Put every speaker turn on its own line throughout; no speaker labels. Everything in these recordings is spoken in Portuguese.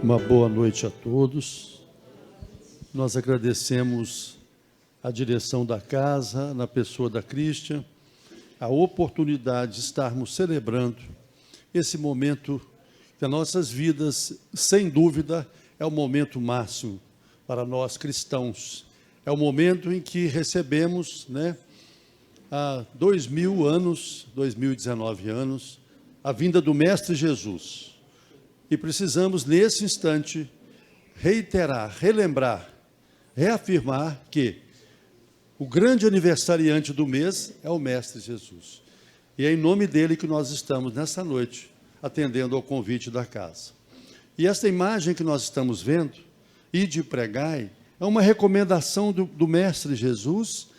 Uma boa noite a todos. Nós agradecemos a direção da casa, na pessoa da Christian, a oportunidade de estarmos celebrando esse momento das nossas vidas, sem dúvida, é o momento máximo para nós cristãos. É o momento em que recebemos, há 2000 anos, 2019 anos, a vinda do Mestre Jesus. E precisamos, nesse instante, reiterar, relembrar, reafirmar que o grande aniversariante do mês é o Mestre Jesus. E é em nome dele que nós estamos, nessa noite, atendendo ao convite da casa. E esta imagem que nós estamos vendo, Ide e pregai, é uma recomendação do Mestre Jesus,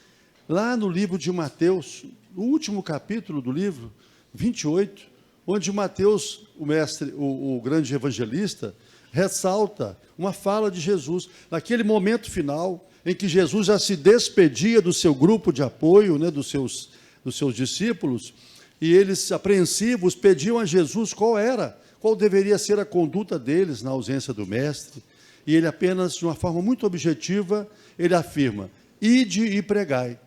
lá no livro de Mateus, no último capítulo do livro, 28, onde Mateus, o grande evangelista, ressalta uma fala de Jesus, naquele momento final, em que Jesus já se despedia do seu grupo de apoio, dos seus discípulos, e eles, apreensivos, pediam a Jesus qual deveria ser a conduta deles na ausência do Mestre, e ele apenas, de uma forma muito objetiva, ele afirma, ide e pregai.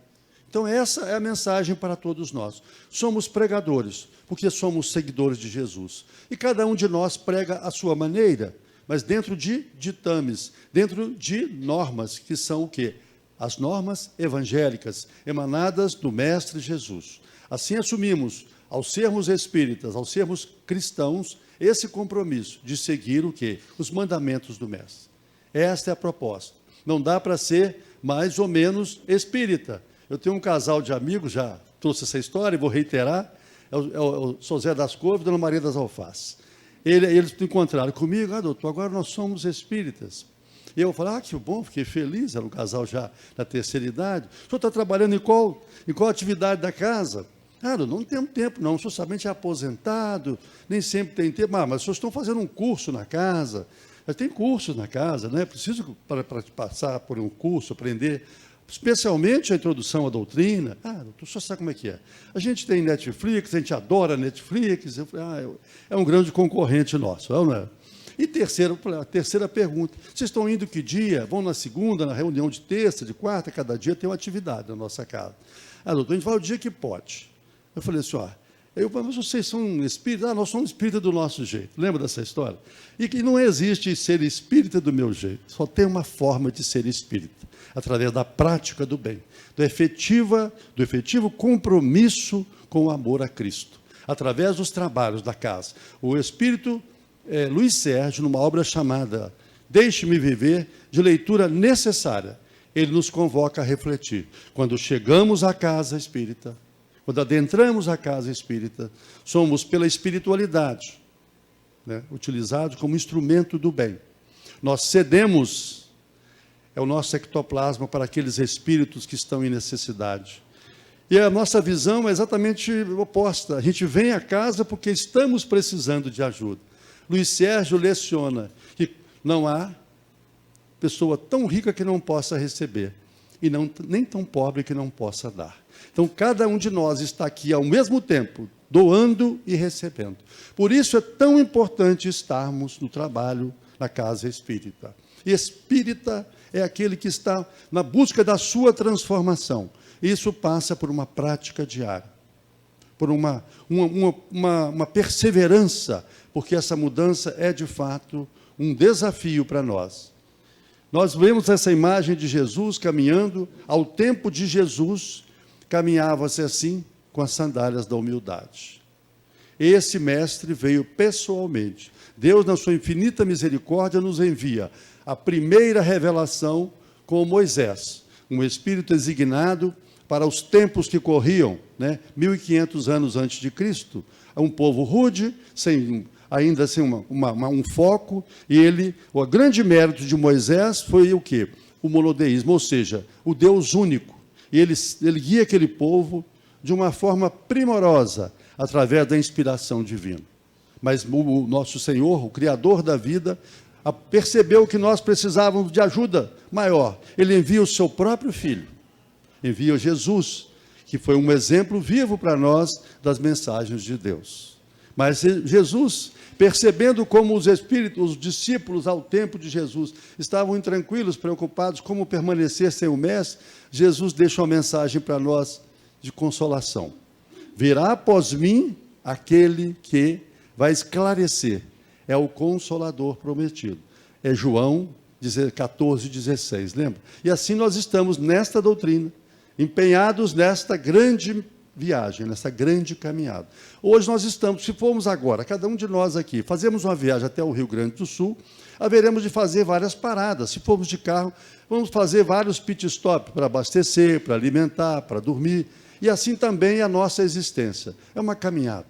Então, essa é a mensagem para todos nós. Somos pregadores, porque somos seguidores de Jesus. E cada um de nós prega à sua maneira, mas dentro de ditames, dentro de normas, que são o quê? As normas evangélicas, emanadas do Mestre Jesus. Assim assumimos, ao sermos espíritas, ao sermos cristãos, esse compromisso de seguir o quê? Os mandamentos do Mestre. Esta é a proposta. Não dá para ser mais ou menos espírita. Eu tenho um casal de amigos, já trouxe essa história e vou reiterar, é o São José das Couves e Dona Maria das Alfaces. Eles encontraram comigo, doutor, agora nós somos espíritas. E eu falei, que bom, fiquei feliz, era um casal já da terceira idade. O senhor está trabalhando em qual atividade da casa? Eu não tenho tempo, não, o senhor somente é aposentado, nem sempre tem tempo. Mas os senhores estão fazendo um curso na casa, mas tem cursos na casa, não é preciso para passar por um curso, aprender, especialmente a introdução à doutrina. Doutor, o senhor sabe como é que é? A gente tem Netflix, a gente adora Netflix. Eu falei, é um grande concorrente nosso, não é? E a terceira pergunta, vocês estão indo que dia? Vão na segunda, na reunião de terça, de quarta, cada dia tem uma atividade na nossa casa. Doutor, a gente vai o dia que pode. Eu falei assim, mas vocês são espíritas? Nós somos espíritas do nosso jeito. Lembra dessa história? E que não existe ser espírita do meu jeito. Só tem uma forma de ser espírita, através da prática do bem, do efetivo compromisso com o amor a Cristo, através dos trabalhos da casa. O espírito Luiz Sérgio, numa obra chamada Deixe-me Viver, de leitura necessária, ele nos convoca a refletir. Quando chegamos à casa espírita, quando adentramos a casa espírita, somos pela espiritualidade, utilizados como instrumento do bem. Nós cedemos, é o nosso ectoplasma para aqueles espíritos que estão em necessidade. E a nossa visão é exatamente oposta. A gente vem à casa porque estamos precisando de ajuda. Luiz Sérgio leciona que não há pessoa tão rica que não possa receber, e nem tão pobre que não possa dar. Então, cada um de nós está aqui ao mesmo tempo, doando e recebendo. Por isso é tão importante estarmos no trabalho na casa espírita. Espírita é aquele que está na busca da sua transformação. Isso passa por uma prática diária, por uma perseverança, porque essa mudança é, de fato, um desafio para nós. Nós vemos essa imagem de Jesus caminhando, ao tempo de Jesus, caminhava-se assim, com as sandálias da humildade. Esse mestre veio pessoalmente. Deus, na sua infinita misericórdia, nos envia a primeira revelação com Moisés, um espírito designado para os tempos que corriam, 1500 anos antes de Cristo, um povo rude, ainda sem um foco, e o grande mérito de Moisés foi o quê? O monoteísmo, ou seja, o Deus único. E ele guia aquele povo de uma forma primorosa, através da inspiração divina. Mas o nosso Senhor, o Criador da vida, percebeu que nós precisávamos de ajuda maior. Ele envia o seu próprio Filho, envia Jesus, que foi um exemplo vivo para nós das mensagens de Deus. Mas Jesus, percebendo como os discípulos ao tempo de Jesus estavam intranquilos, preocupados como permanecer sem o Mestre, Jesus deixa uma mensagem para nós de consolação. Virá após mim aquele que vai esclarecer. É o Consolador prometido. É João 14:16, lembra? E assim nós estamos nesta doutrina, empenhados nesta grande viagem, nessa grande caminhada. Hoje nós estamos, se formos agora, cada um de nós aqui, fazemos uma viagem até o Rio Grande do Sul, haveremos de fazer várias paradas. Se formos de carro, vamos fazer vários pit stops para abastecer, para alimentar, para dormir. E assim também a nossa existência. É uma caminhada.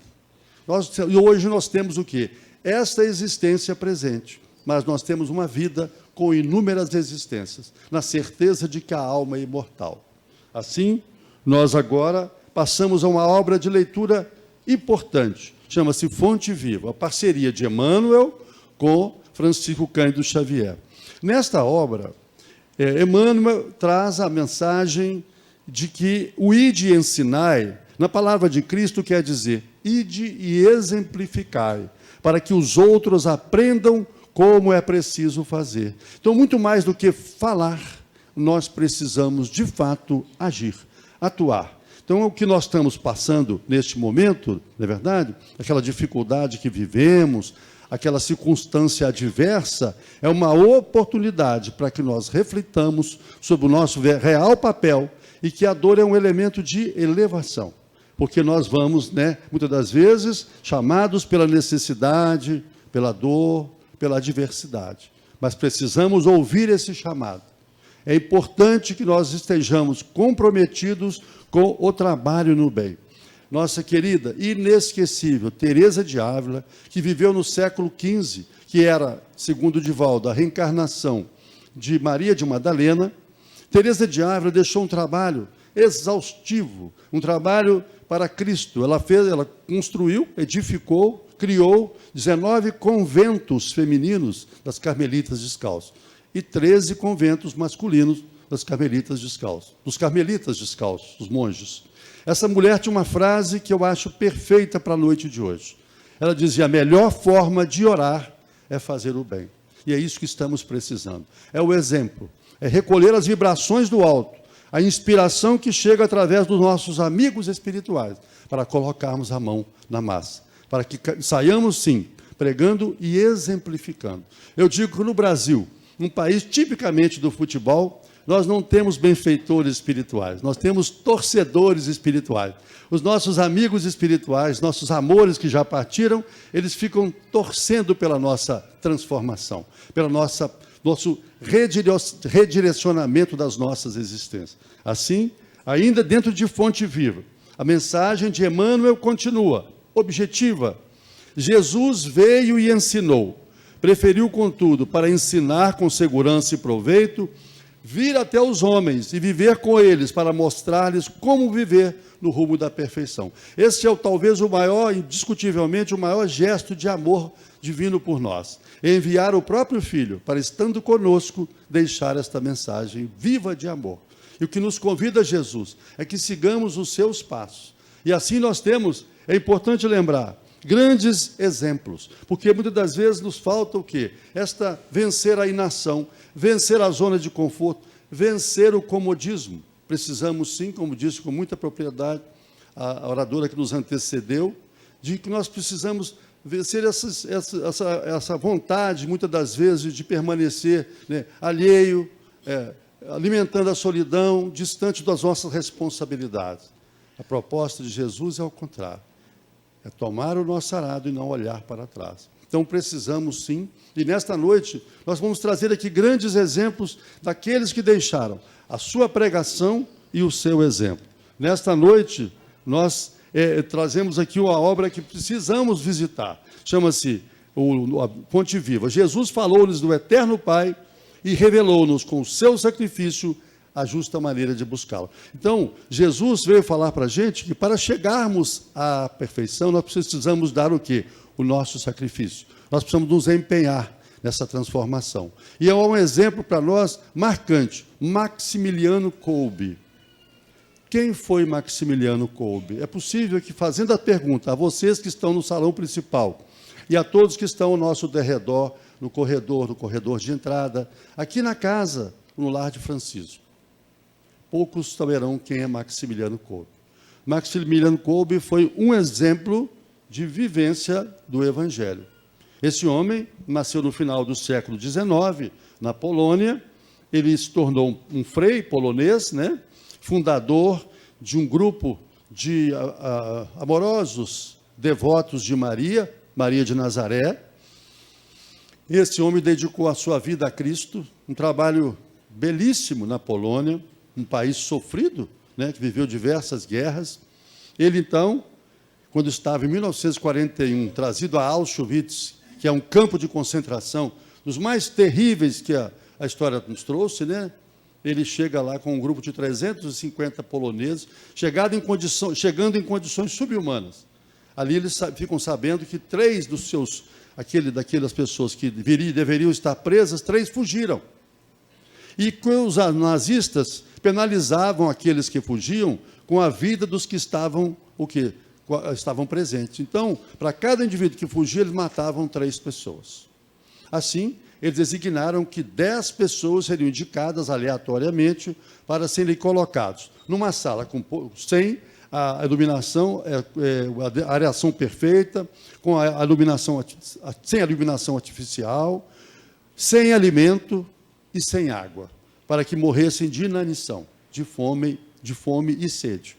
E hoje nós temos o quê? Esta existência presente. Mas nós temos uma vida com inúmeras existências, na certeza de que a alma é imortal. Assim, nós agora passamos a uma obra de leitura importante, chama-se Fonte Viva, a parceria de Emmanuel com Francisco Cândido Xavier. Nesta obra, Emmanuel traz a mensagem de que o ide e ensinai, na palavra de Cristo, quer dizer, ide e exemplificai, para que os outros aprendam como é preciso fazer. Então, muito mais do que falar, nós precisamos, de fato, agir, atuar. Então, o que nós estamos passando neste momento, não é verdade? Aquela dificuldade que vivemos, aquela circunstância adversa, é uma oportunidade para que nós reflitamos sobre o nosso real papel e que a dor é um elemento de elevação. Porque nós vamos, muitas das vezes, chamados pela necessidade, pela dor, pela adversidade. Mas precisamos ouvir esse chamado. É importante que nós estejamos comprometidos com o trabalho no bem. Nossa querida, inesquecível, Teresa de Ávila, que viveu no século XV, que era, segundo Divaldo, a reencarnação de Maria de Madalena, Teresa de Ávila deixou um trabalho exaustivo, um trabalho para Cristo. Ela construiu, edificou, criou 19 conventos femininos das Carmelitas Descalços e 13 conventos masculinos das Carmelitas Descalços, dos Carmelitas Descalços, os monges. Essa mulher tinha uma frase que eu acho perfeita para a noite de hoje. Ela dizia: a melhor forma de orar é fazer o bem. E é isso que estamos precisando. É o exemplo, é recolher as vibrações do alto, a inspiração que chega através dos nossos amigos espirituais, para colocarmos a mão na massa, para que saiamos, sim, pregando e exemplificando. Eu digo que no Brasil, um país tipicamente do futebol, nós não temos benfeitores espirituais, nós temos torcedores espirituais. Os nossos amigos espirituais, nossos amores que já partiram, eles ficam torcendo pela nossa transformação, pelo nosso redirecionamento das nossas existências. Assim, ainda dentro de Fonte Viva, a mensagem de Emmanuel continua, objetiva. Jesus veio e ensinou, preferiu, contudo, para ensinar com segurança e proveito, vir até os homens e viver com eles, para mostrar-lhes como viver no rumo da perfeição. Este é talvez o maior, indiscutivelmente, o maior gesto de amor divino por nós. Enviar o próprio Filho para, estando conosco, deixar esta mensagem viva de amor. E o que nos convida Jesus é que sigamos os seus passos. E assim nós temos, é importante lembrar, grandes exemplos, porque muitas das vezes nos falta o quê? Vencer a inação, vencer a zona de conforto, vencer o comodismo. Precisamos sim, como disse com muita propriedade a oradora que nos antecedeu, de que nós precisamos vencer essa vontade, muitas das vezes, de permanecer alheio, alimentando a solidão, distante das nossas responsabilidades. A proposta de Jesus é ao contrário. É tomar o nosso arado e não olhar para trás. Então, precisamos sim, e nesta noite, nós vamos trazer aqui grandes exemplos daqueles que deixaram a sua pregação e o seu exemplo. Nesta noite, nós trazemos aqui uma obra que precisamos visitar. Chama-se a Fonte Viva. Jesus falou-nos do Eterno Pai e revelou-nos com o seu sacrifício a justa maneira de buscá-lo. Então, Jesus veio falar para a gente que para chegarmos à perfeição, nós precisamos dar o quê? O nosso sacrifício. Nós precisamos nos empenhar nessa transformação. E é um exemplo para nós marcante, Maximiliano Kolbe. Quem foi Maximiliano Kolbe? É possível que, fazendo a pergunta a vocês que estão no salão principal e a todos que estão ao nosso derredor, no corredor de entrada, aqui na casa, no lar de Francisco, poucos saberão quem é Maximiliano Kolbe. Maximiliano Kolbe foi um exemplo de vivência do Evangelho. Esse homem nasceu no final do século XIX, na Polônia. Ele se tornou um frei polonês, né? Fundador de um grupo de amorosos devotos de Maria, Maria de Nazaré. Esse homem dedicou a sua vida a Cristo, um trabalho belíssimo na Polônia, um país sofrido, né, que viveu diversas guerras. Ele, então, quando estava em 1941, trazido a Auschwitz, que é um campo de concentração dos mais terríveis que a história nos trouxe, né? Ele chega lá com um grupo de 350 poloneses, chegando em condições subhumanas. Ali eles ficam sabendo que 3 dos seus, daquelas pessoas que deveriam estar presas, 3 fugiram. E os nazistas penalizavam aqueles que fugiam com a vida dos que estavam, estavam presentes. Então, para cada indivíduo que fugia, eles matavam 3 pessoas. Assim, eles designaram que 10 pessoas seriam indicadas aleatoriamente para serem colocados numa sala sem a iluminação, a areação perfeita, sem a iluminação artificial, sem alimento e sem água, para que morressem de inanição, de fome e sede.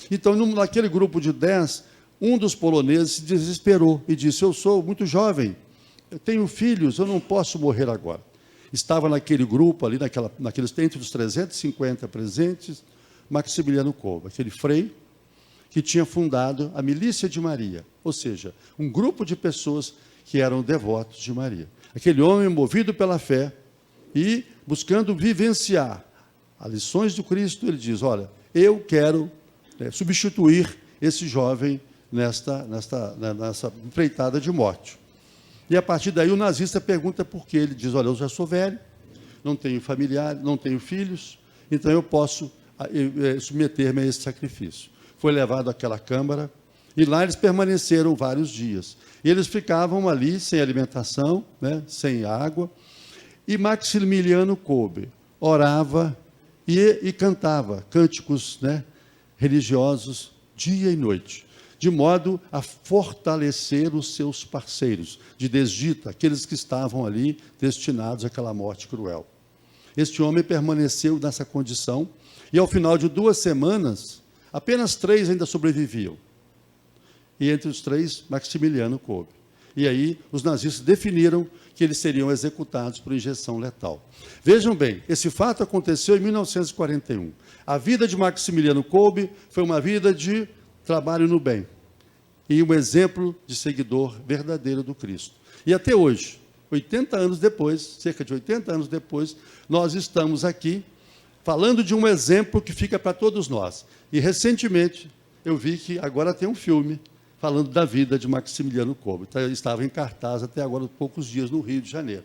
Então, naquele grupo de 10, um dos poloneses se desesperou e disse: eu sou muito jovem, eu tenho filhos, eu não posso morrer agora. Estava naquele grupo ali, entre os 350 presentes, Maximiliano Kolbe, aquele frei que tinha fundado a Milícia de Maria, ou seja, um grupo de pessoas que eram devotos de Maria. Aquele homem movido pela fé e buscando vivenciar as lições do Cristo, ele diz: olha, eu quero substituir esse jovem nessa empreitada de morte. E a partir daí o nazista pergunta por quê. Ele diz: olha, eu já sou velho, não tenho familiar, não tenho filhos, então eu posso submeter-me a esse sacrifício. Foi levado àquela câmara e lá eles permaneceram vários dias. E eles ficavam ali sem alimentação, né, sem água. E Maximiliano Kolbe orava e cantava cânticos, né, religiosos dia e noite, de modo a fortalecer os seus parceiros de desdita, aqueles que estavam ali destinados àquela morte cruel. Este homem permaneceu nessa condição e, ao final de 2 semanas, apenas 3 ainda sobreviviam. E entre os 3, Maximiliano Kolbe. E aí os nazistas definiram que eles seriam executados por injeção letal. Vejam bem, esse fato aconteceu em 1941. A vida de Maximiliano Kolbe foi uma vida de trabalho no bem e um exemplo de seguidor verdadeiro do Cristo. E até hoje, 80 anos depois, cerca de 80 anos depois, nós estamos aqui falando de um exemplo que fica para todos nós. E recentemente eu vi que agora tem um filme falando da vida de Maximiliano Kolbe. Estava em cartaz até agora, poucos dias, no Rio de Janeiro.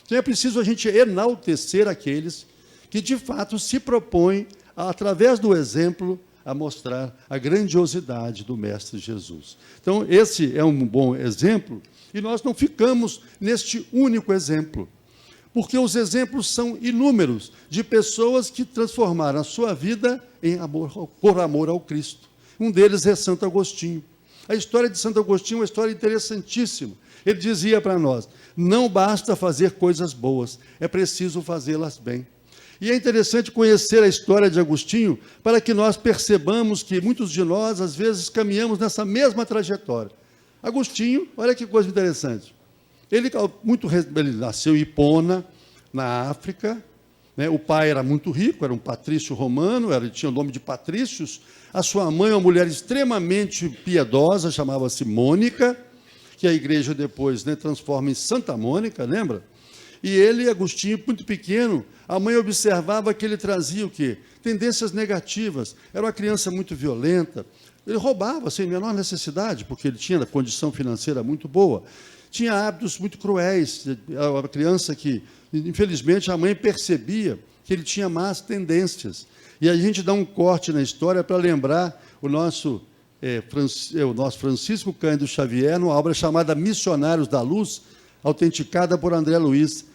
Então é preciso a gente enaltecer aqueles que de fato se propõem, através do exemplo, a mostrar a grandiosidade do Mestre Jesus. Então, esse é um bom exemplo, e nós não ficamos neste único exemplo, porque os exemplos são inúmeros de pessoas que transformaram a sua vida em amor, por amor ao Cristo. Um deles é Santo Agostinho. A história de Santo Agostinho é uma história interessantíssima. Ele dizia para nós: não basta fazer coisas boas, é preciso fazê-las bem. E é interessante conhecer a história de Agostinho para que nós percebamos que muitos de nós, às vezes, caminhamos nessa mesma trajetória. Agostinho, olha que coisa interessante. Ele nasceu em Hipona, na África, né? O pai era muito rico, era um patrício romano, ele tinha o nome de Patrícios. A sua mãe é uma mulher extremamente piedosa, chamava-se Mônica, que a igreja depois, né, transforma em Santa Mônica, lembra? E ele, Agostinho, muito pequeno, a mãe observava que ele trazia o quê? Tendências negativas. Era uma criança muito violenta. Ele roubava sem menor necessidade, porque ele tinha condição financeira muito boa. Tinha hábitos muito cruéis. Uma criança que, infelizmente, a mãe percebia que ele tinha más tendências. E a gente dá um corte na história para lembrar o nosso Francisco Cândido Xavier, numa obra chamada Missionários da Luz, autenticada por André Luiz.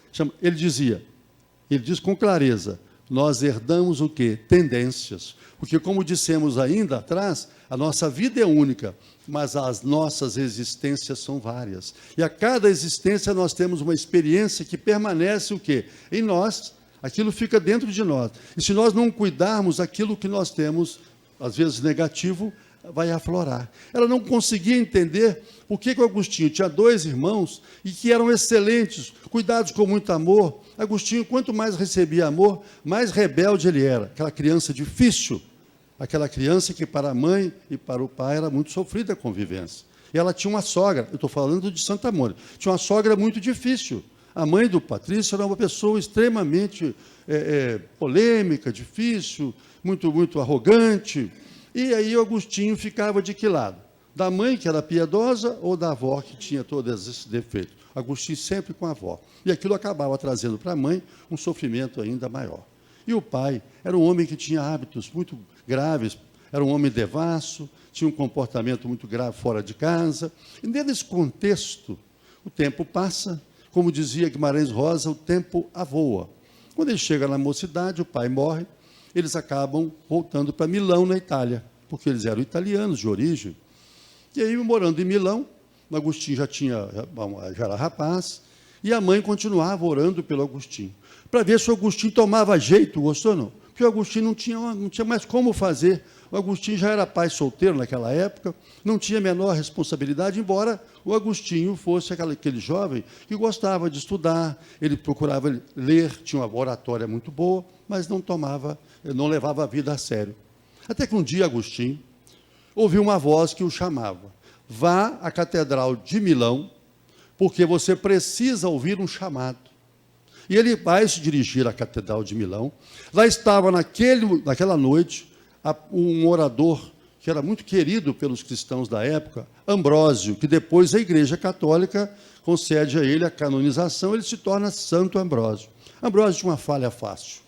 Ele diz com clareza, nós herdamos o quê? Tendências. Porque, como dissemos ainda atrás, a nossa vida é única, mas as nossas existências são várias. E a cada existência nós temos uma experiência que permanece o quê? Em nós, aquilo fica dentro de nós. E se nós não cuidarmos, aquilo que nós temos, às vezes negativo, vai aflorar. Ela não conseguia entender por que o Agostinho tinha 2 irmãos e que eram excelentes, cuidados com muito amor. Agostinho, quanto mais recebia amor, mais rebelde ele era. Aquela criança difícil, aquela criança que para a mãe e para o pai era muito sofrida a convivência. E ela tinha uma sogra, eu estou falando de Santa Mônica, tinha uma sogra muito difícil. A mãe do Patrício era uma pessoa extremamente polêmica, difícil, muito arrogante. E aí o Agostinho ficava de que lado? Da mãe, que era piedosa, ou da avó, que tinha todos esses defeitos? Agostinho sempre com a avó. E aquilo acabava trazendo para a mãe um sofrimento ainda maior. E o pai era um homem que tinha hábitos muito graves, era um homem devasso, tinha um comportamento muito grave fora de casa. E nesse contexto, o tempo passa, como dizia Guimarães Rosa, o tempo avoa. Quando ele chega na mocidade, o pai morre, eles acabam voltando para Milão, na Itália, porque eles eram italianos de origem. E aí, morando em Milão, o Agostinho já era rapaz, e a mãe continuava orando pelo Agostinho, para ver se o Agostinho tomava jeito, gostou ou não? Porque o Agostinho não tinha mais como fazer. O Agostinho já era pai solteiro naquela época, não tinha a menor responsabilidade, embora o Agostinho fosse aquele jovem que gostava de estudar, ele procurava ler, tinha uma oratória muito boa, mas não levava a vida a sério. Até que um dia Agostinho ouviu uma voz que o chamava: vá à Catedral de Milão, porque você precisa ouvir um chamado. E ele vai se dirigir à Catedral de Milão. Lá estava, naquela noite, um orador que era muito querido pelos cristãos da época, Ambrósio, que depois a Igreja Católica concede a ele a canonização, ele se torna Santo Ambrósio. Ambrósio tinha uma falha fácil.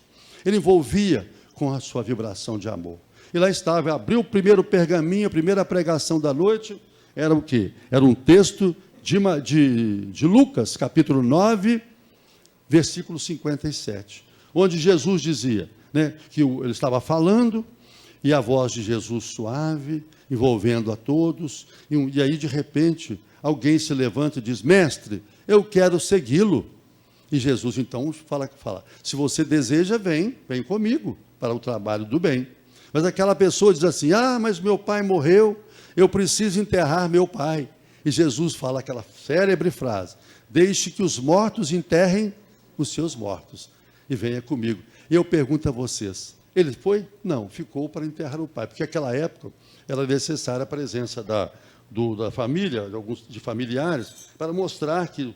Ele envolvia com a sua vibração de amor. E lá estava, abriu o primeiro pergaminho, a primeira pregação da noite, era o quê? Era um texto de Lucas, capítulo 9, versículo 57, onde Jesus dizia, né, que ele estava falando, e a voz de Jesus suave, envolvendo a todos, e aí, de repente, alguém se levanta e diz: mestre, eu quero segui-lo. E Jesus, então, fala, se você deseja, vem comigo para o trabalho do bem. Mas aquela pessoa diz assim: mas meu pai morreu, eu preciso enterrar meu pai. E Jesus fala aquela célebre frase: deixe que os mortos enterrem os seus mortos, e venha comigo. E eu pergunto a vocês, ele foi? Não, ficou para enterrar o pai, porque naquela época era necessária a presença da família, de familiares, para mostrar que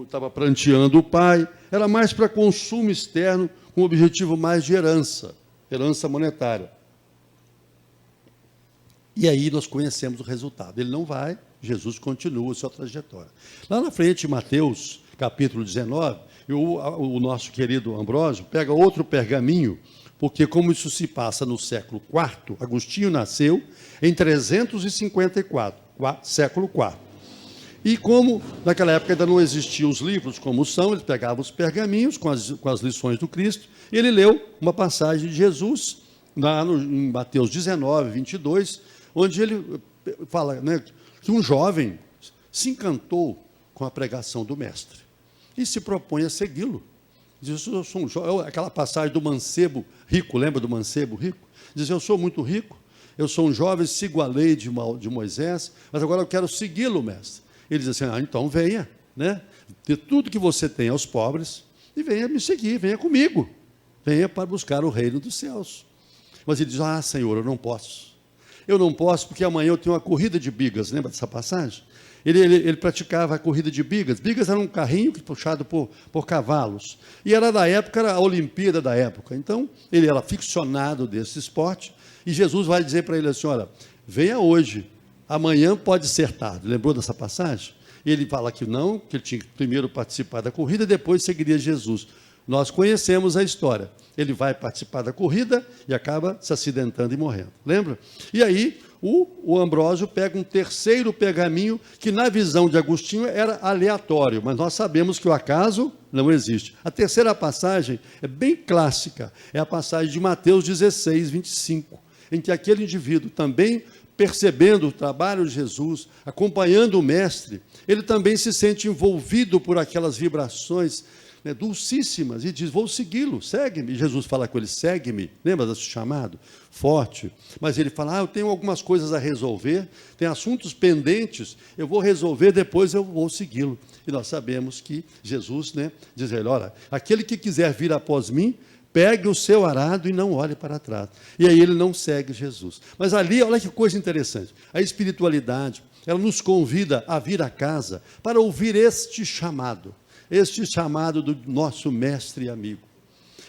estava pranteando o pai, era mais para consumo externo, com o objetivo mais de herança monetária. E aí nós conhecemos o resultado. Ele não vai, Jesus continua a sua trajetória. Lá na frente, em Mateus, capítulo 19, o nosso querido Ambrósio pega outro pergaminho, porque como isso se passa no século IV, Agostinho nasceu em 354, século IV. E como naquela época ainda não existiam os livros como são, ele pegava os pergaminhos com as lições do Cristo, e ele leu uma passagem de Jesus, em Mateus 19, 22, onde ele fala, né, que um jovem se encantou com a pregação do mestre e se propõe a segui-lo. Diz: eu sou um jovem. Aquela passagem do mancebo rico, lembra do mancebo rico? Diz: eu sou muito rico, eu sou um jovem, sigo a lei de Moisés, mas agora eu quero segui-lo, mestre. Ele diz assim: então venha, né? Dê tudo que você tem aos pobres e venha me seguir, venha comigo, venha para buscar o reino dos céus. Mas ele diz: Senhor, eu não posso. Eu não posso porque amanhã eu tenho uma corrida de bigas. Lembra dessa passagem? Ele praticava a corrida de bigas. Bigas era um carrinho puxado por cavalos. E era da época, era a Olimpíada da época. Então, ele era ficcionado desse esporte. E Jesus vai dizer para ele assim: olha, venha hoje, amanhã pode ser tarde. Lembrou dessa passagem? E ele fala que não, que ele tinha que primeiro participar da corrida e depois seguiria Jesus. Nós conhecemos a história. Ele vai participar da corrida e acaba se acidentando e morrendo. Lembra? E aí, o Ambrósio pega um terceiro pergaminho que, na visão de Agostinho, era aleatório, mas nós sabemos que o acaso não existe. A terceira passagem é bem clássica, é a passagem de Mateus 16, 25, em que aquele indivíduo também, percebendo o trabalho de Jesus, acompanhando o Mestre, ele também se sente envolvido por aquelas vibrações, né, dulcíssimas, e diz, vou segui-lo, segue-me. E Jesus fala com ele, segue-me, lembra desse chamado? Forte. Mas ele fala, eu tenho algumas coisas a resolver, tem assuntos pendentes, eu vou resolver, depois eu vou segui-lo. E nós sabemos que Jesus, né, diz a ele, olha, aquele que quiser vir após mim, pegue o seu arado e não olhe para trás. E aí ele não segue Jesus. Mas ali, olha que coisa interessante, a espiritualidade, ela nos convida a vir a casa para ouvir este chamado do nosso mestre e amigo.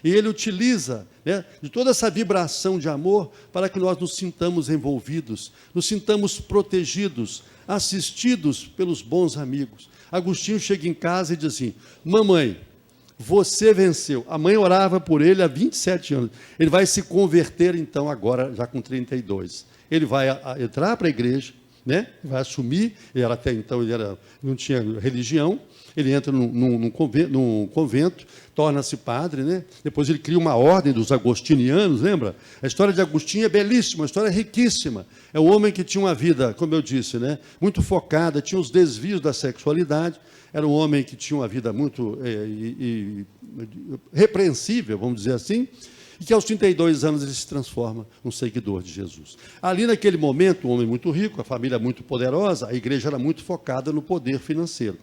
E ele utiliza, né, de toda essa vibração de amor para que nós nos sintamos envolvidos, nos sintamos protegidos, assistidos pelos bons amigos. Agostinho chega em casa e diz assim, mamãe, você venceu. A mãe orava por ele há 27 anos. Ele vai se converter então agora, já com 32. Ele vai entrar para a igreja, né, vai assumir, até então não tinha religião, ele entra num convento, torna-se padre, né? Depois ele cria uma ordem dos agostinianos, lembra? A história de Agostinho é belíssima, uma história riquíssima. É um homem que tinha uma vida, como eu disse, né, muito focada, tinha os desvios da sexualidade, era um homem que tinha uma vida muito repreensível, vamos dizer assim, e que aos 32 anos ele se transforma num seguidor de Jesus. Ali naquele momento, um homem muito rico, a família muito poderosa, a igreja era muito focada no poder financeiro.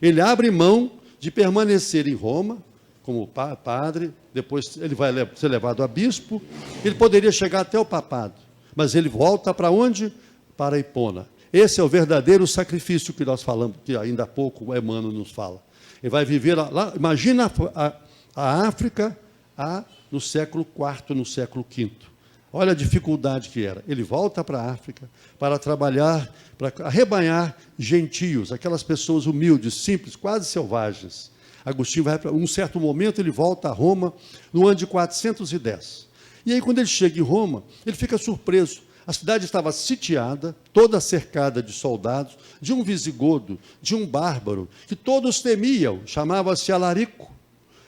Ele abre mão de permanecer em Roma, como padre, depois ele vai ser levado a bispo, ele poderia chegar até o papado, mas ele volta para onde? Para Hipona. Esse é o verdadeiro sacrifício que nós falamos, que ainda há pouco o Emmanuel nos fala. Ele vai viver lá, imagina a África no século IV, no século V. Olha a dificuldade que era. Ele volta para a África para trabalhar, para arrebanhar gentios, aquelas pessoas humildes, simples, quase selvagens. Agostinho vai para um certo momento, ele volta a Roma no ano de 410. E aí, quando ele chega em Roma, ele fica surpreso. A cidade estava sitiada, toda cercada de soldados, de um visigodo, de um bárbaro, que todos temiam, chamava-se Alarico.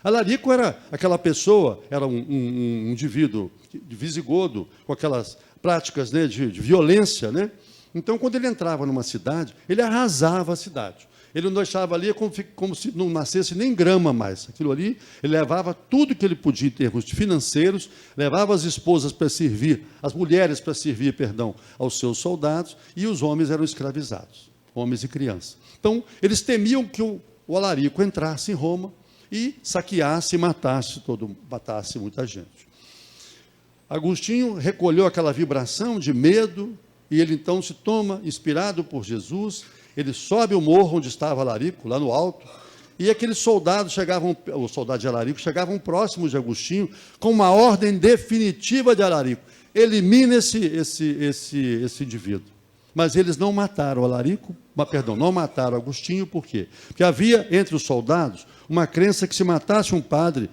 Alarico era aquela pessoa, era um indivíduo de visigodo, com aquelas práticas, né, de violência, né? Então, quando ele entrava numa cidade, ele arrasava a cidade. Ele não deixava ali como se não nascesse nem grama mais. Aquilo ali, ele levava tudo que ele podia em termos financeiros, levava as esposas para servir, as mulheres para servir, aos seus soldados, e os homens eram escravizados, homens e crianças. Então, eles temiam que o Alarico entrasse em Roma e saqueasse e matasse muita gente. Agostinho recolheu aquela vibração de medo, e ele então se toma, inspirado por Jesus, ele sobe o morro onde estava Alarico, lá no alto, e aqueles soldados os soldados de Alarico chegavam próximos de Agostinho, com uma ordem definitiva de Alarico: elimina esse indivíduo. Mas eles não mataram não mataram Agostinho, por quê? Porque havia entre os soldados uma crença que se matasse um padre,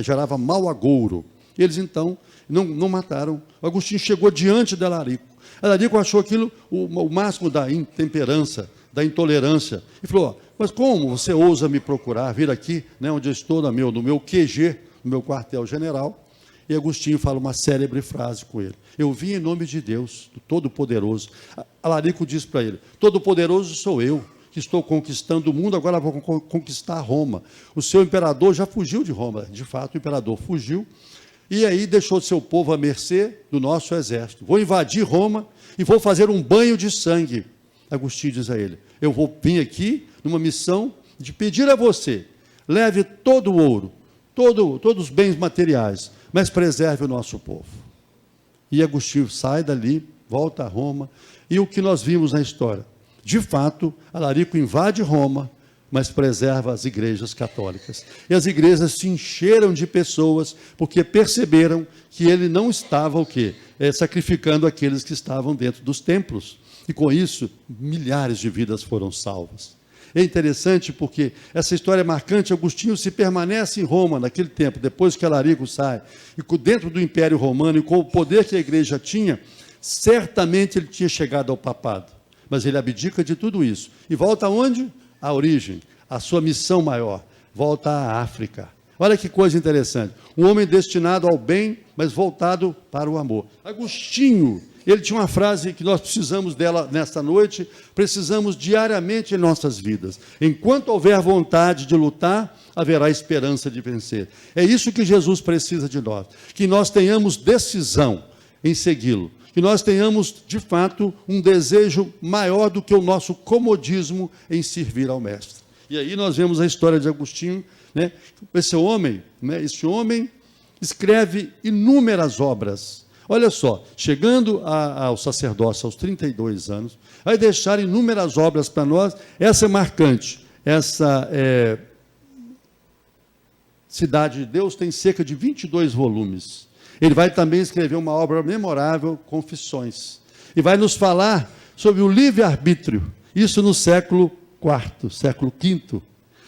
gerava mau agouro. Eles então não mataram. Agostinho chegou diante de Alarico. Alarico achou aquilo o máximo da intemperança, da intolerância, e falou: mas como você ousa me procurar, vir aqui, né, onde eu estou, no meu QG, no meu quartel-general? E Agostinho fala uma célebre frase com ele: eu vim em nome de Deus, do Todo-Poderoso. Alarico diz para ele: Todo-Poderoso sou eu, que estou conquistando o mundo, agora vou conquistar Roma. O seu imperador já fugiu de Roma. De fato, o imperador fugiu, e aí deixou seu povo à mercê do nosso exército. Vou invadir Roma e vou fazer um banho de sangue. Agostinho diz a ele: eu vim aqui numa missão de pedir a você, leve todo o ouro, todos os bens materiais, mas preserve o nosso povo. E Agostinho sai dali, volta a Roma, e o que nós vimos na história? De fato, Alarico invade Roma, mas preserva as igrejas católicas. E as igrejas se encheram de pessoas, porque perceberam que ele não estava sacrificando aqueles que estavam dentro dos templos. E com isso, milhares de vidas foram salvas. É interessante porque essa história é marcante. Agostinho se permanece em Roma naquele tempo, depois que Alarico sai, e dentro do Império Romano, e com o poder que a igreja tinha, certamente ele tinha chegado ao papado. Mas ele abdica de tudo isso. E volta aonde? À origem, à sua missão maior. Volta à África. Olha que coisa interessante. Um homem destinado ao bem, mas voltado para o amor. Agostinho, ele tinha uma frase que nós precisamos dela nesta noite, precisamos diariamente em nossas vidas. Enquanto houver vontade de lutar, haverá esperança de vencer. É isso que Jesus precisa de nós. Que nós tenhamos decisão em segui-lo. Que nós tenhamos, de fato, um desejo maior do que o nosso comodismo em servir ao Mestre. E aí nós vemos a história de Agostinho, né? Esse homem escreve inúmeras obras. Olha só, chegando ao sacerdócio aos 32 anos, vai deixar inúmeras obras para nós. Essa é marcante. Essa Cidade de Deus tem cerca de 22 volumes. Ele vai também escrever uma obra memorável, Confissões. E vai nos falar sobre o livre-arbítrio. Isso no século IV, século V.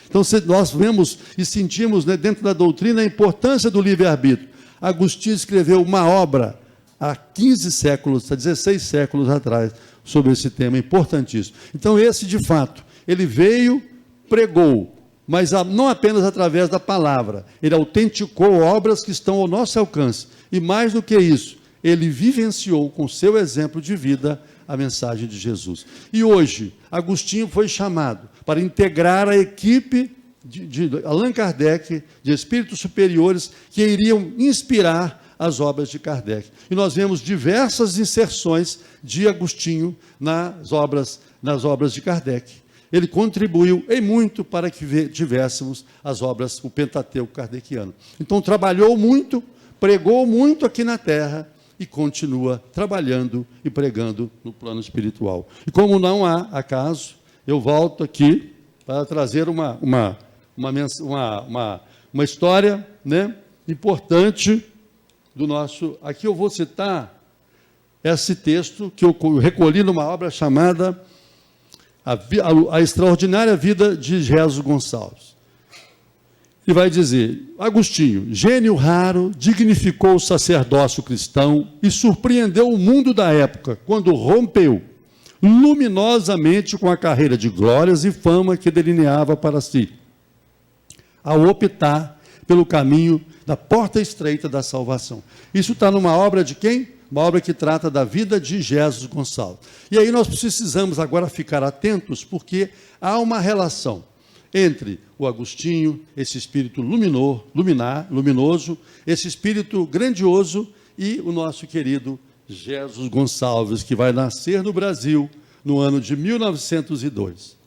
Então, nós vemos e sentimos, né, dentro da doutrina a importância do livre-arbítrio. Agostinho escreveu uma obra há 15 séculos, há 16 séculos atrás, sobre esse tema importantíssimo. Então, esse, de fato, ele veio, pregou, mas não apenas através da palavra, ele autenticou obras que estão ao nosso alcance. E mais do que isso, ele vivenciou com seu exemplo de vida a mensagem de Jesus. E hoje, Agostinho foi chamado para integrar a equipe de Allan Kardec, de espíritos superiores, que iriam inspirar as obras de Kardec. E nós vemos diversas inserções de Agostinho nas obras de Kardec. Ele contribuiu em muito para que tivéssemos as obras, o Pentateuco kardeciano. Então, trabalhou muito, pregou muito aqui na Terra, e continua trabalhando e pregando no plano espiritual. E como não há acaso, eu volto aqui para trazer uma história, né, importante do nosso... Aqui eu vou citar esse texto que eu recolhi numa obra chamada A Extraordinária Vida de Jesus Gonçalves. E vai dizer, Agostinho, gênio raro, dignificou o sacerdócio cristão e surpreendeu o mundo da época, quando rompeu luminosamente com a carreira de glórias e fama que delineava para si, ao optar pelo caminho da porta estreita da salvação. Isso está numa obra de quem? Uma obra que trata da vida de Jesus Gonçalves. E aí nós precisamos agora ficar atentos, porque há uma relação entre o Agostinho, esse espírito luminoso, esse espírito grandioso, e o nosso querido Jesus Gonçalves, que vai nascer no Brasil no ano de 1902.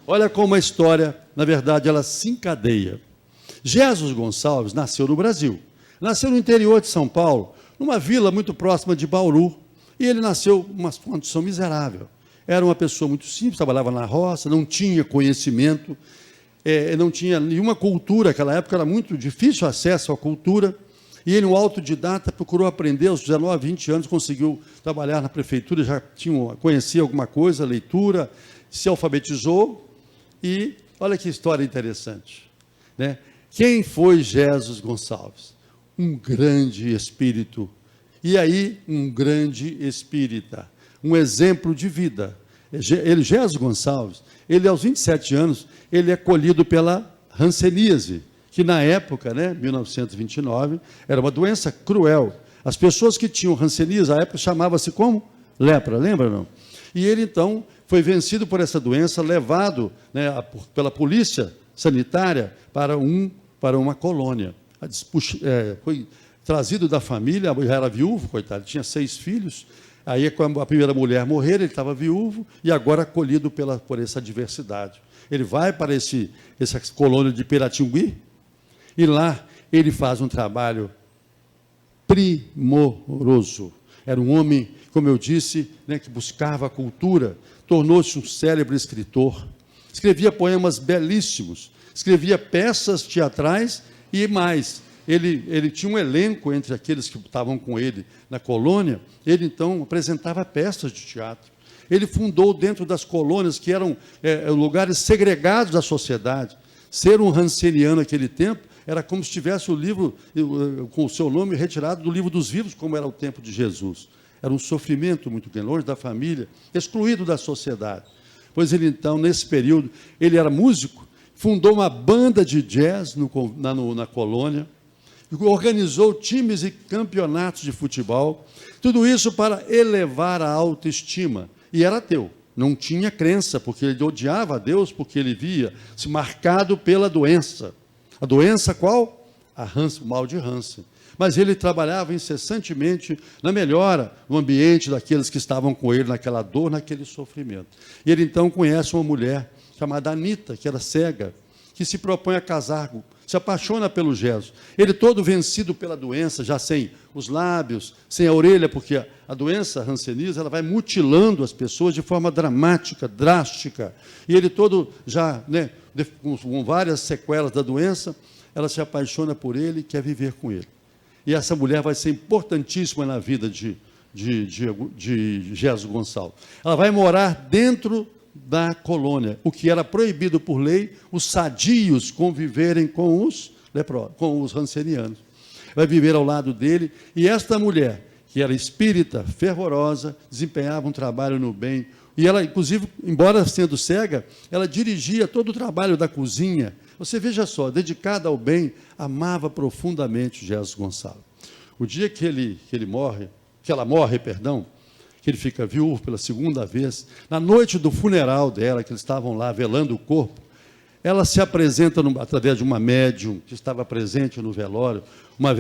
Olha como a história, na verdade, ela se encadeia. Jesus Gonçalves nasceu no Brasil, nasceu no interior de São Paulo, numa vila muito próxima de Bauru, e ele nasceu numa condição miserável. Era uma pessoa muito simples, trabalhava na roça, não tinha conhecimento, não tinha nenhuma cultura. Naquela época era muito difícil o acesso à cultura, e ele, um autodidata, procurou aprender. Aos 19, 20 anos, conseguiu trabalhar na prefeitura, já conhecia alguma coisa, leitura, se alfabetizou, e olha que história interessante, né? Quem foi Jesus Gonçalves? Um grande espírito, e aí um grande espírita, um exemplo de vida. Jesus Gonçalves, ele aos 27 anos, ele é colhido pela hanseníase, que na época, né, 1929, era uma doença cruel. As pessoas que tinham hanseníase, à época chamava-se como? Lepra, lembra não? E ele então foi vencido por essa doença, levado, né, pela polícia sanitária para uma colônia. Foi trazido da família, já era viúvo, coitado, tinha 6 filhos. Aí, quando a primeira mulher morrer, ele estava viúvo e agora acolhido por essa adversidade. Ele vai para essa colônia de Piratingui e lá ele faz um trabalho primoroso. Era um homem, como eu disse, né, que buscava a cultura, tornou-se um célebre escritor, escrevia poemas belíssimos, escrevia peças teatrais e mais. Ele tinha um elenco entre aqueles que estavam com ele na colônia. Ele, então, apresentava peças de teatro. ele fundou dentro das colônias, que eram lugares segregados da sociedade. Ser um ranceniano naquele tempo era como se tivesse o livro com o seu nome retirado do livro dos vivos, como era o tempo de Jesus. Era um sofrimento muito grande, longe da família, excluído da sociedade. Pois ele, então, nesse período, ele era músico, fundou uma banda de jazz na colônia, organizou times e campeonatos de futebol, tudo isso para elevar a autoestima. E era ateu, não tinha crença, porque ele odiava a Deus, porque ele via-se marcado pela doença. A doença qual? O mal de Hansen. Mas ele trabalhava incessantemente na melhora do ambiente daqueles que estavam com ele, naquela dor, naquele sofrimento. E ele então conhece uma mulher chamada Anita, que era cega, que se propõe a casar, se apaixona pelo Jesus. Ele todo vencido pela doença, já sem os lábios, sem a orelha, porque a doença hanseníase, ela vai mutilando as pessoas de forma dramática, drástica. E ele todo já, com várias sequelas da doença, ela se apaixona por ele e quer viver com ele. E essa mulher vai ser importantíssima na vida de Jesus Gonçalves. Ela vai morar dentro da colônia, o que era proibido por lei, os sadios conviverem com os rancenianos. Vai viver ao lado dele, e esta mulher, que era espírita, fervorosa, desempenhava um trabalho no bem, e ela, inclusive, embora sendo cega, ela dirigia todo o trabalho da cozinha. Você veja só, dedicada ao bem, amava profundamente Jesus Gonçalves. O dia que ela morre, que ele fica viúvo pela segunda vez, na noite do funeral dela, que eles estavam lá velando o corpo, ela se apresenta através de uma médium que estava presente no velório, uma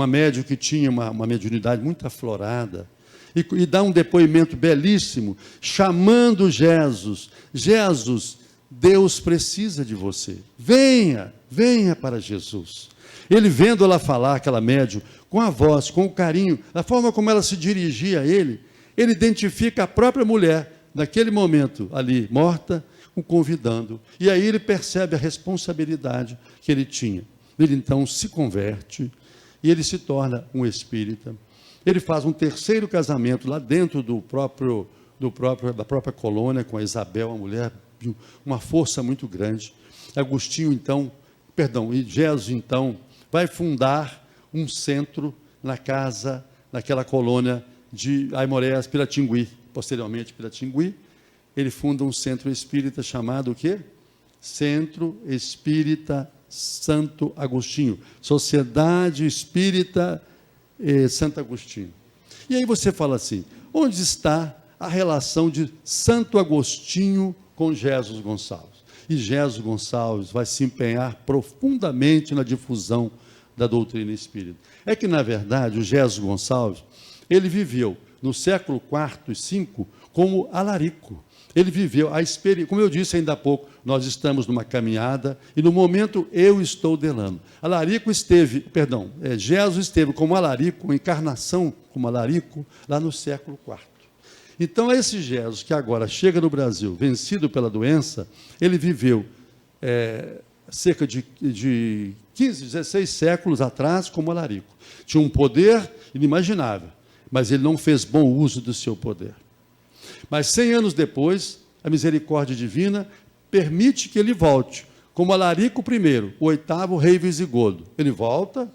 médium que tinha uma mediunidade muito aflorada, e dá um depoimento belíssimo, chamando Jesus. Jesus, Deus precisa de você. Venha para Jesus. Ele vendo ela falar, aquela médium, com a voz, com o carinho, da forma como ela se dirigia a ele identifica a própria mulher, naquele momento ali, morta, o convidando. E aí ele percebe a responsabilidade que ele tinha. Ele então se converte e ele se torna um espírita. Ele faz um terceiro casamento lá dentro da própria colônia com a Isabel, uma mulher de uma força muito grande. E Jesus então vai fundar um centro naquela colônia de Aimorés, Piratingui, posteriormente Piratingui. Ele funda um centro espírita chamado o quê? Centro Espírita Santo Agostinho, Sociedade Espírita Santo Agostinho. E aí você fala assim, onde está a relação de Santo Agostinho com Jesus Gonçalves? E Jesus Gonçalves vai se empenhar profundamente na difusão da doutrina espírita. É que, na verdade, o Jesus Gonçalves, ele viveu no século IV e V como alarico. Ele viveu a experiência, como eu disse ainda há pouco, nós estamos numa caminhada e no momento eu estou delando. Jesus esteve como alarico, com encarnação como alarico, lá no século IV. Então, esse Jesus que agora chega no Brasil, vencido pela doença, ele viveu cerca de 15, 16 séculos atrás como alarico. Tinha um poder inimaginável, mas ele não fez bom uso do seu poder. Mas 100 anos depois, a misericórdia divina permite que ele volte, como Alarico I, o 8º rei visigodo. Ele volta,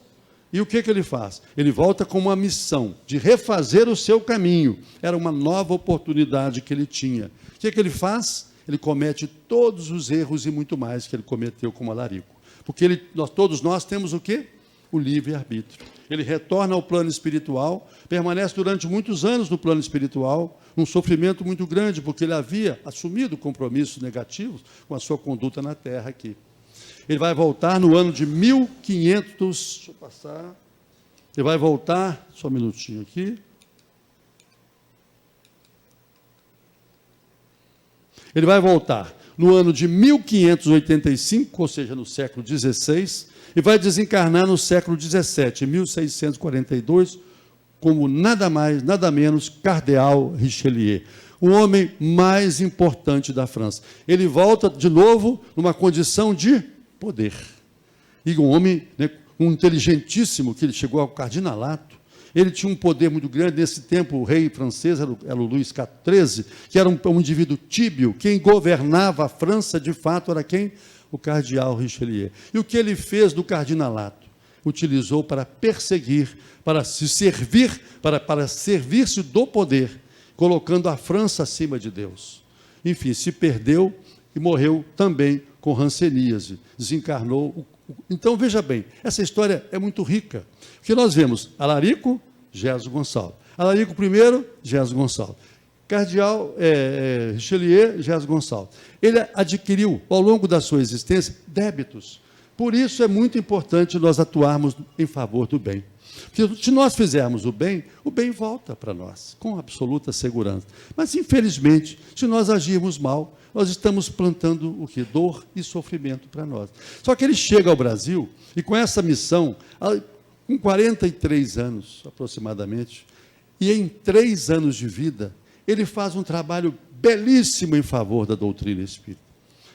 e o que ele faz? Ele volta com uma missão de refazer o seu caminho. Era uma nova oportunidade que ele tinha. O que ele faz? Ele comete todos os erros e muito mais que ele cometeu como Alarico. Porque todos nós temos o quê? O livre-arbítrio. Ele retorna ao plano espiritual, permanece durante muitos anos no plano espiritual, um sofrimento muito grande, porque ele havia assumido compromissos negativos com a sua conduta na Terra aqui. Ele vai voltar no ano de 1500, deixa eu passar, ele vai voltar, só um minutinho aqui. Ele vai voltar no ano de 1585, ou seja, no século XVI, e vai desencarnar no século XVII, 1642, como nada mais, nada menos, Cardeal Richelieu, o homem mais importante da França. Ele volta de novo numa condição de poder. E um homem, um inteligentíssimo, que ele chegou ao cardinalato, Ele tinha um poder muito grande. Nesse tempo, o rei francês era o Luís XIII, que era um indivíduo tíbio. Quem governava a França, de fato, era quem? O cardeal Richelieu. E o que ele fez do cardinalato? Utilizou para perseguir, para se servir, para servir-se do poder, colocando a França acima de Deus. Enfim, se perdeu e morreu também com ranceníase, desencarnou. Então, veja bem, essa história é muito rica, porque nós vemos Alarico, Geso Gonçalves. Alarico I, Geso Gonçalves. Cardeal Richelieu, Geso Gonçalves. Ele adquiriu, ao longo da sua existência, débitos. Por isso é muito importante nós atuarmos em favor do bem. Porque se nós fizermos o bem volta para nós, com absoluta segurança. Mas, infelizmente, se nós agirmos mal, nós estamos plantando o quê? Dor e sofrimento para nós. Só que ele chega ao Brasil e com essa missão, com 43 anos aproximadamente, e em 3 anos de vida, ele faz um trabalho belíssimo em favor da doutrina espírita.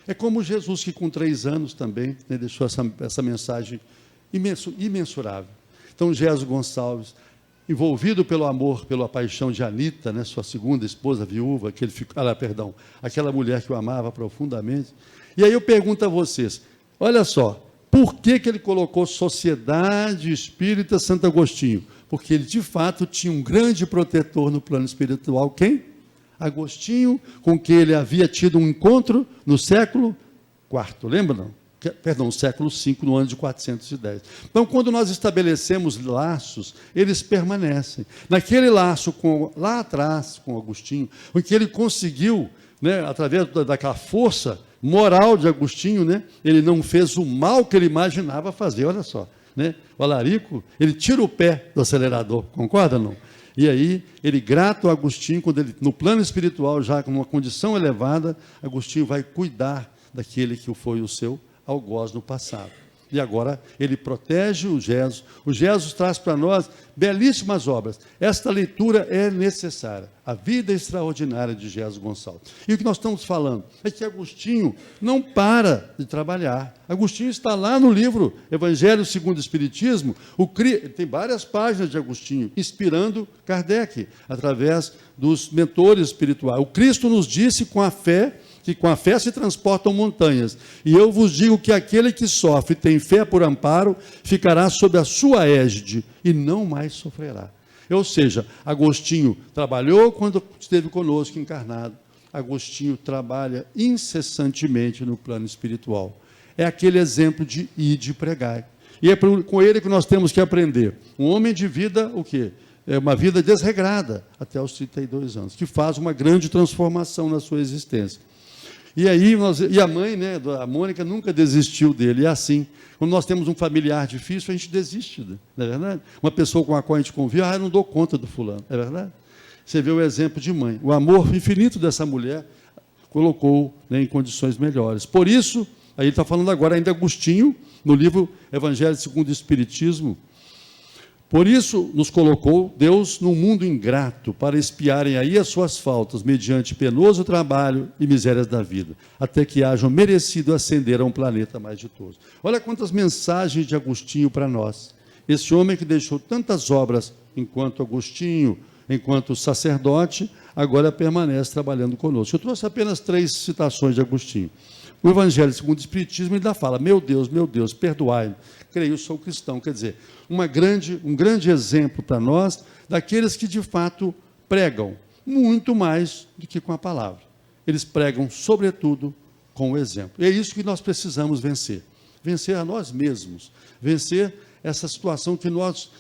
É como Jesus, que com 3 anos também, né, deixou essa mensagem imensurável. Então, Geso Gonçalves, envolvido pelo amor, pela paixão de Anita, né, sua segunda esposa viúva, aquela mulher que o amava profundamente. E aí eu pergunto a vocês, olha só, por que ele colocou Sociedade Espírita Santo Agostinho? Porque ele, de fato, tinha um grande protetor no plano espiritual. Quem? Agostinho, com quem ele havia tido um encontro no século IV, lembra não? Perdão, século V, no ano de 410. Então, quando nós estabelecemos laços, eles permanecem. Naquele laço, lá atrás, com Agostinho, em que ele conseguiu, né, através daquela força moral de Agostinho, né, ele não fez o mal que ele imaginava fazer, olha só. Né? O Alarico, ele tira o pé do acelerador, concorda ou não? E aí, ele, grato a Agostinho, quando ele, no plano espiritual, já com uma condição elevada, Agostinho vai cuidar daquele que foi o seu algoz no passado. E agora ele protege o Geso. O Geso traz para nós belíssimas obras. Esta leitura é necessária. A vida extraordinária de Geso Gonçalves. E o que nós estamos falando é que Agostinho não para de trabalhar. Agostinho está lá no livro Evangelho segundo o Espiritismo. Tem várias páginas de Agostinho, inspirando Kardec, através dos mentores espirituais. O Cristo nos disse com a fé, que com a fé se transportam montanhas. E eu vos digo que aquele que sofre e tem fé por amparo, ficará sob a sua égide e não mais sofrerá. Ou seja, Agostinho trabalhou quando esteve conosco encarnado. Agostinho trabalha incessantemente no plano espiritual. É aquele exemplo de ir de pregar. E é com ele que nós temos que aprender. Um homem de vida, o quê? É uma vida desregrada, até os 32 anos, que faz uma grande transformação na sua existência. E aí, a mãe, né, a Mônica, nunca desistiu dele. É assim, quando nós temos um familiar difícil, a gente desiste, não é verdade? Uma pessoa com a qual a gente convive, eu não dou conta do fulano, é verdade? Você vê o exemplo de mãe. O amor infinito dessa mulher colocou, né, em condições melhores. Por isso, aí ele está falando agora ainda Agostinho, no livro Evangelho segundo o Espiritismo. Por isso nos colocou Deus num mundo ingrato, para expiarem aí as suas faltas, mediante penoso trabalho e misérias da vida, até que hajam merecido ascender a um planeta mais ditoso. Olha quantas mensagens de Agostinho para nós. Esse homem que deixou tantas obras enquanto Agostinho, enquanto sacerdote, agora permanece trabalhando conosco. Eu trouxe apenas 3 citações de Agostinho. O Evangelho segundo o Espiritismo ainda fala, meu Deus, perdoai-me, creio, sou cristão. Quer dizer, um grande exemplo para nós, daqueles que de fato pregam, muito mais do que com a palavra. Eles pregam, sobretudo, com o exemplo. E é isso que nós precisamos vencer. Vencer a nós mesmos, vencer essa situação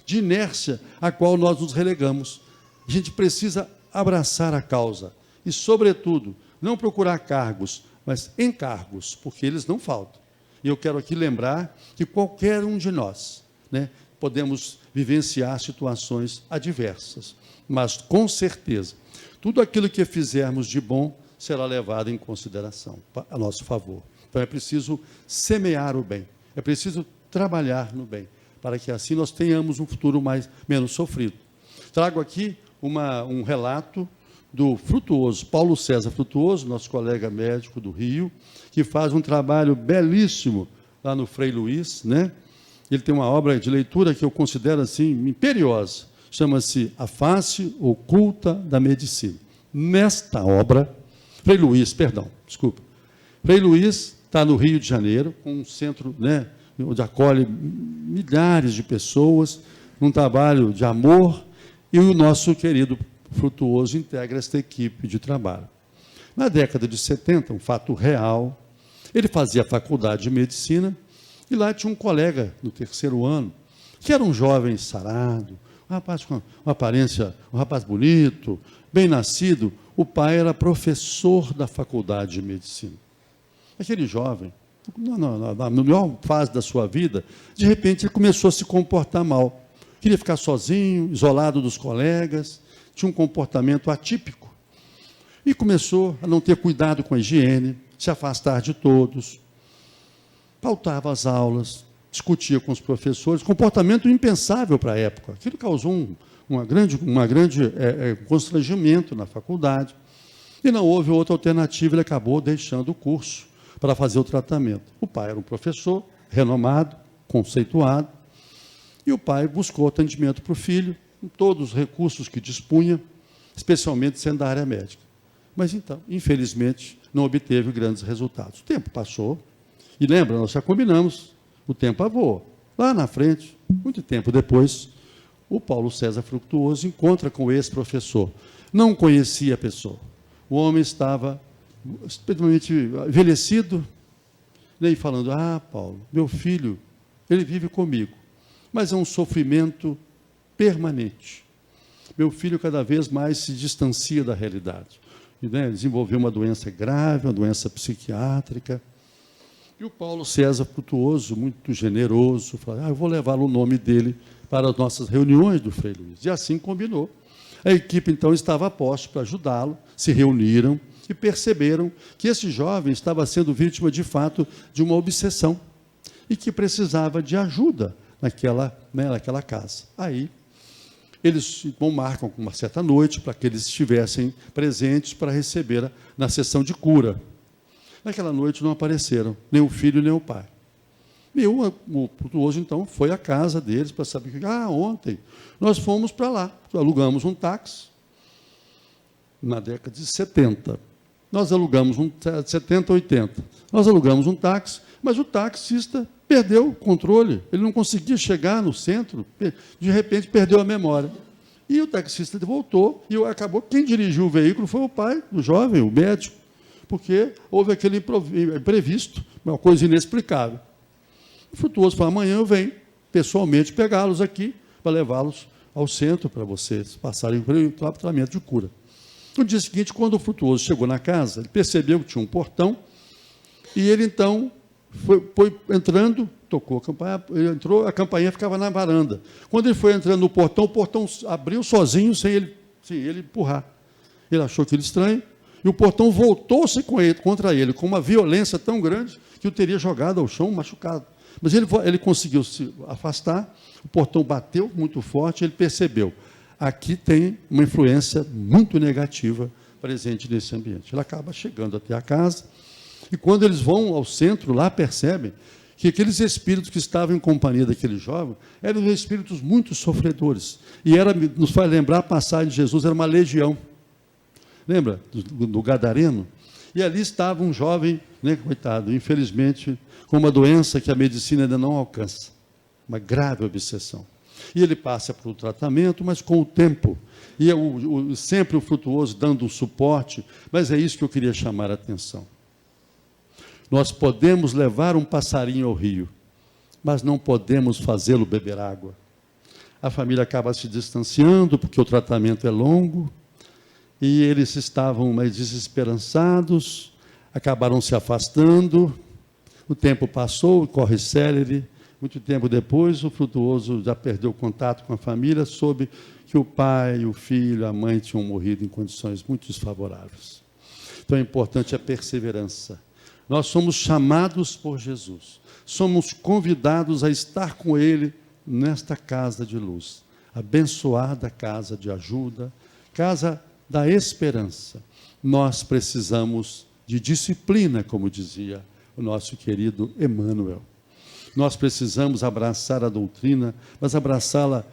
de inércia a qual nós nos relegamos. A gente precisa abraçar a causa e, sobretudo, não procurar cargos, mas encargos, porque eles não faltam. E eu quero aqui lembrar que qualquer um de nós, né, podemos vivenciar situações adversas, mas com certeza, tudo aquilo que fizermos de bom será levado em consideração, a nosso favor. Então é preciso semear o bem, é preciso trabalhar no bem, para que assim nós tenhamos um futuro menos sofrido. Trago aqui um relato do Frutuoso, Paulo César Frutuoso, nosso colega médico do Rio, que faz um trabalho belíssimo lá no Frei Luís, né? Ele tem uma obra de leitura que eu considero assim imperiosa, chama-se A Face Oculta da Medicina. Nesta obra, Frei Luís está no Rio de Janeiro, com um centro, né, onde acolhe milhares de pessoas, num trabalho de amor, e o nosso querido Frutuoso integra esta equipe de trabalho. Na década de 70, um fato real, ele fazia faculdade de medicina, e lá tinha um colega no terceiro ano, que era um jovem sarado, um rapaz com uma aparência, um rapaz bonito, bem nascido. O pai era professor da faculdade de medicina. Aquele jovem, na melhor fase da sua vida, de repente ele começou a se comportar mal. Queria ficar sozinho, isolado dos colegas, tinha um comportamento atípico. E começou a não ter cuidado com a higiene, se afastar de todos, faltava às aulas, discutia com os professores, comportamento impensável para a época. Aquilo causou um grande constrangimento na faculdade. E não houve outra alternativa, ele acabou deixando o curso para fazer o tratamento. O pai era um professor renomado, conceituado, e o pai buscou atendimento para o filho, com todos os recursos que dispunha, especialmente sendo da área médica. Mas, então, infelizmente, não obteve grandes resultados. O tempo passou, e lembra, nós já combinamos, o tempo voou. Lá na frente, muito tempo depois, o Paulo César Frutuoso encontra com o ex-professor. Não conhecia a pessoa. O homem estava extremamente envelhecido, nem falando, Paulo, meu filho, ele vive comigo, mas é um sofrimento permanente. Meu filho cada vez mais se distancia da realidade. E, desenvolveu uma doença grave, uma doença psiquiátrica. E o Paulo César Frutuoso, muito generoso, falou, eu vou levar o nome dele para as nossas reuniões do Frei Luís. E assim combinou. A equipe, então, estava a posto para ajudá-lo, se reuniram e perceberam que esse jovem estava sendo vítima, de fato, de uma obsessão e que precisava de ajuda naquela casa. Aí, eles marcam uma certa noite para que eles estivessem presentes para receber na sessão de cura. Naquela noite não apareceram nem o filho nem o pai. E o Frutuoso, então, foi à casa deles para saber que, ontem nós fomos para lá, alugamos um táxi, na década de 70. Nós alugamos 70, 80. Nós alugamos um táxi, mas o taxista perdeu o controle, ele não conseguia chegar no centro, de repente perdeu a memória. E o taxista voltou, e acabou, quem dirigiu o veículo foi o pai do jovem, o médico, porque houve aquele imprevisto, uma coisa inexplicável. O Frutuoso falou, amanhã eu venho pessoalmente pegá-los aqui, para levá-los ao centro, para vocês passarem pelo tratamento de cura. No dia seguinte, quando o Frutuoso chegou na casa, ele percebeu que tinha um portão, e ele, então, foi entrando, tocou a campainha, ele entrou, a campainha ficava na varanda. Quando ele foi entrando no portão, o portão abriu sozinho, sem ele empurrar. Ele achou aquilo estranho, e o portão voltou-se contra ele, com uma violência tão grande, que o teria jogado ao chão, machucado. Mas ele conseguiu se afastar, o portão bateu muito forte, ele percebeu, aqui tem uma influência muito negativa presente nesse ambiente. Ele acaba chegando até a casa, e quando eles vão ao centro, lá percebem que aqueles espíritos que estavam em companhia daquele jovem eram espíritos muito sofredores. E nos faz lembrar a passagem de Jesus, era uma legião. Lembra do Gadareno? E ali estava um jovem, coitado, infelizmente, com uma doença que a medicina ainda não alcança, uma grave obsessão. E ele passa por um tratamento, mas com o tempo, e sempre o Frutuoso dando um suporte, mas é isso que eu queria chamar a atenção. Nós podemos levar um passarinho ao rio, mas não podemos fazê-lo beber água. A família acaba se distanciando, porque o tratamento é longo, e eles estavam mais desesperançados, acabaram se afastando, o tempo passou, corre célere, muito tempo depois, o Frutuoso já perdeu o contato com a família, soube que o pai, o filho, a mãe tinham morrido em condições muito desfavoráveis. Então, é importante a perseverança. Nós somos chamados por Jesus, somos convidados a estar com Ele nesta casa de luz, abençoada casa de ajuda, casa da esperança. Nós precisamos de disciplina, como dizia o nosso querido Emmanuel. Nós precisamos abraçar a doutrina, mas abraçá-la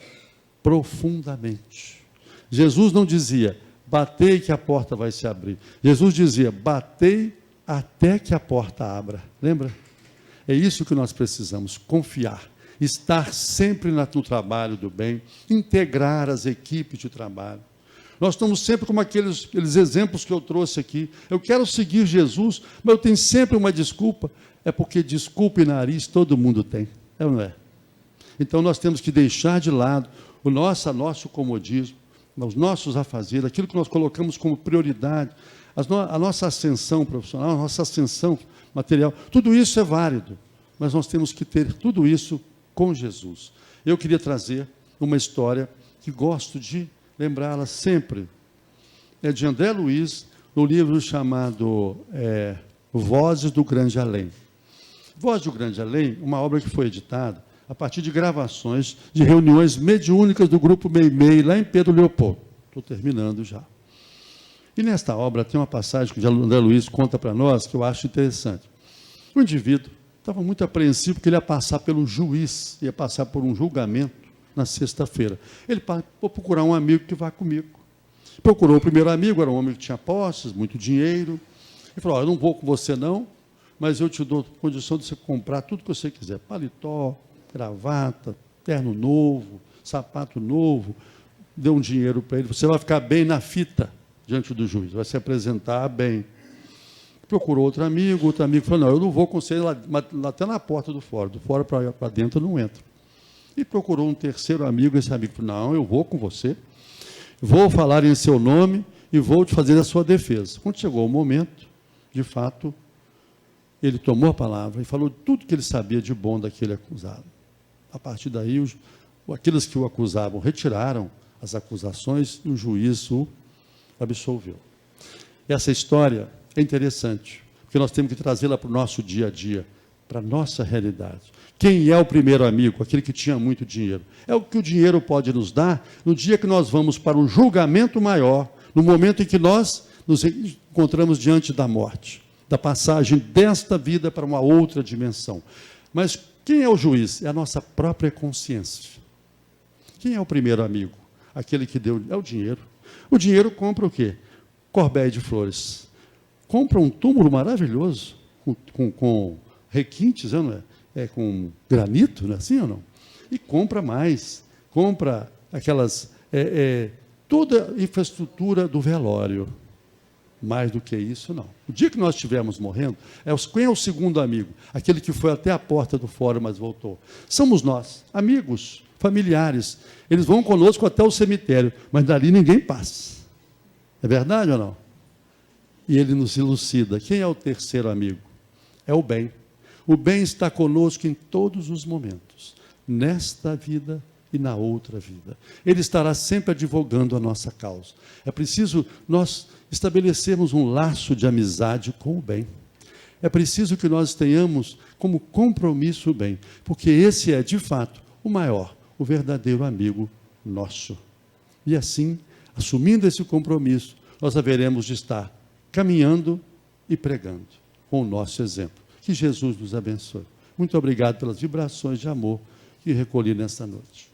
profundamente. Jesus não dizia, batei que a porta vai se abrir. Jesus dizia, batei até que a porta abra. Lembra? É isso que nós precisamos, confiar. Estar sempre no trabalho do bem, integrar as equipes de trabalho. Nós estamos sempre como aqueles exemplos que eu trouxe aqui. Eu quero seguir Jesus, mas eu tenho sempre uma desculpa. É porque desculpa e nariz todo mundo tem. É ou não é? Então nós temos que deixar de lado nosso comodismo, os nossos afazeres, aquilo que nós colocamos como prioridade, a nossa ascensão profissional, a nossa ascensão material. Tudo isso é válido, mas nós temos que ter tudo isso com Jesus. Eu queria trazer uma história que gosto de lembrá-la sempre. É de André Luiz, no livro chamado Vozes do Grande Além. Vozes do Grande Além, uma obra que foi editada a partir de gravações de reuniões mediúnicas do grupo Meimei, lá em Pedro Leopoldo. Estou terminando já. E nesta obra tem uma passagem que o André Luiz conta para nós, que eu acho interessante. O indivíduo estava muito apreensivo porque ele ia passar pelo juiz, ia passar por um julgamento na sexta-feira. Ele vou procurar um amigo que vá comigo. Procurou o primeiro amigo, era um homem que tinha posses, muito dinheiro. Ele falou, eu não vou com você não, mas eu te dou condição de você comprar tudo que você quiser. Paletó, gravata, terno novo, sapato novo. Deu um dinheiro para ele. Você vai ficar bem na fita diante do juiz, vai se apresentar bem. Procurou outro amigo falou, não, eu não vou com você lá até na porta do fora para dentro eu não entro. E procurou um terceiro amigo, esse amigo falou, não, eu vou com você, vou falar em seu nome e vou te fazer a sua defesa. Quando chegou o momento, de fato, ele tomou a palavra e falou tudo que ele sabia de bom daquele acusado. A partir daí, aqueles que o acusavam retiraram as acusações e o juiz o absolveu. Essa história é interessante, porque nós temos que trazê-la para o nosso dia a dia, para a nossa realidade. Quem é o primeiro amigo? Aquele que tinha muito dinheiro. É o que o dinheiro pode nos dar no dia que nós vamos para um julgamento maior, no momento em que nós nos encontramos diante da morte, da passagem desta vida para uma outra dimensão. Mas quem é o juiz? É a nossa própria consciência. Quem é o primeiro amigo? Aquele que deu, é o dinheiro. O dinheiro compra o quê? Corbeia de flores. Compra um túmulo maravilhoso, com requintes, não é? Com granito, não é assim ou não? E compra mais. Compra aquelas... toda a infraestrutura do velório. Mais do que isso, não. O dia que nós estivermos morrendo, quem é o segundo amigo? Aquele que foi até a porta do fórum, mas voltou. Somos nós, amigos, familiares. Eles vão conosco até o cemitério, mas dali ninguém passa. É verdade ou não? E ele nos elucida. Quem é o terceiro amigo? É o bem. O bem está conosco em todos os momentos, nesta vida e na outra vida. Ele estará sempre advogando a nossa causa. É preciso nós estabelecermos um laço de amizade com o bem. É preciso que nós tenhamos como compromisso o bem, porque esse é, de fato, o maior, o verdadeiro amigo nosso. E assim, assumindo esse compromisso, nós haveremos de estar caminhando e pregando com o nosso exemplo. Que Jesus nos abençoe. Muito obrigado pelas vibrações de amor que recolhi nesta noite.